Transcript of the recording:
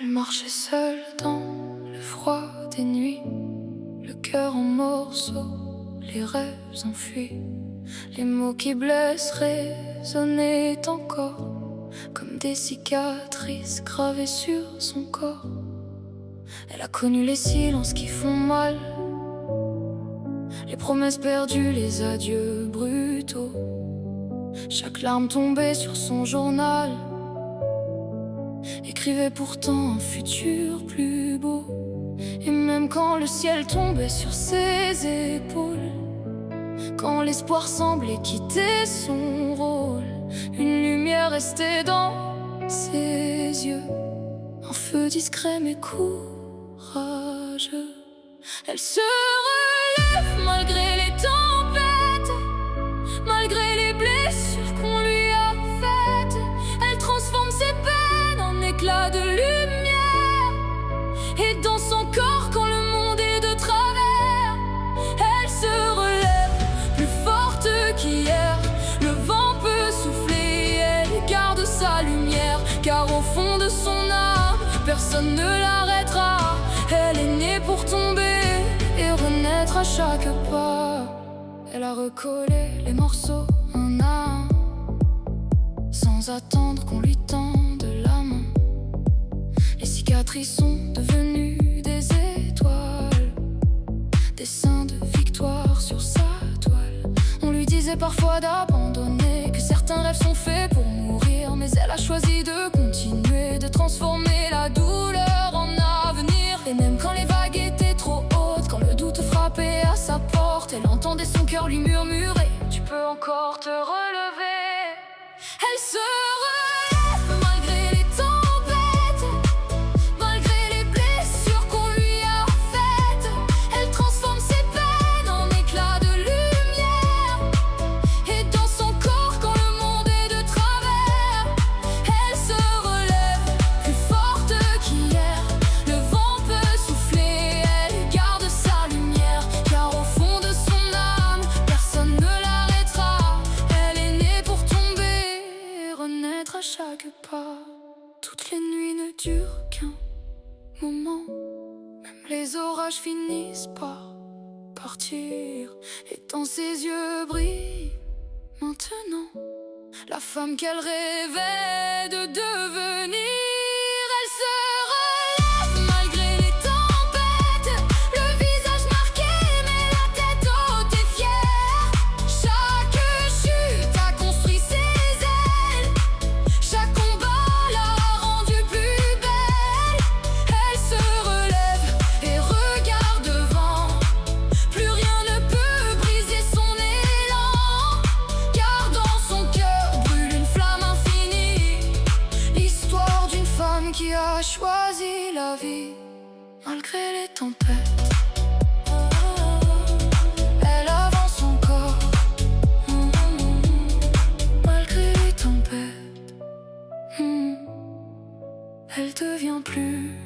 Elle marchait seule dans le froid des nuits, le cœur en morceaux, les rêves enfuis. Les mots qui blessent résonnaient encore comme des cicatrices gravées sur son corps. Elle a connu les silences qui font mal, les promesses perdues, les adieux brutaux. Chaque larme tombait sur son journal écrivait pourtant un futur plus beau. Et même quand le ciel tombait sur ses épaules, quand l'espoir semblait quitter son rôle, une lumière restait dans ses yeux, un feu discret mais courageux. Elle se relève malgré les tempêtes, malgré les blessures qu'on lui a faites. Elle transforme ses peines en éclats de lumière, et dans son corps quand le monde est de travers, elle se relève plus forte qu'hier. Le vent peut souffler, elle garde sa lumière, car au fond de son âme, personne ne l'arrêtera. Elle est née pour tomber et renaître à chaque pas. Elle a recollé les morceaux un à un, sans attendre qu'on lui tende la main. Les cicatrices sont devenues des étoiles, des seins de victoire sur sa toile. On lui disait parfois d'abandonner, que certains rêves sont faits pour mourir, mais elle a choisi de continuer, de transformer la douleur en avenir. Et même quand les vagues étaient trop hautes, quand le doute frappait à sa porte, elle entendait son cœur lui murmurer: tu peux encore te relever. Elle se relève malgré les tempêtes, malgré les blessures qu'on lui a faites. Elle transforme ses peines en éclats de lumière, et dans son corps quand le monde est de travers, elle se relève plus forte qu'hier. Le vent peut souffler, elle garde sa lumière, car au fond de son âme, personne ne l'arrêtera. Elle est née pour tomber et renaître à chaque pas. Toutes les nuits ne durent qu'un moment, même les orages finissent par partir, et dans ses yeux brille maintenant la femme qu'elle rêvait de devenir. Elle se relève malgré les tempêtes, le visage marqué mais la tête haute et fière. Chaque chute a construit ses ailes, chaque combat l'a rendue plus belle. Elle se relève et regarde devant, plus rien ne peut briser son élan, car dans son cœur brûle une flamme infinie, l'histoire d'une femme qui a choisi la vie malgré les tempêtes. Elle avance encore malgré les tempêtes. Elle devient plus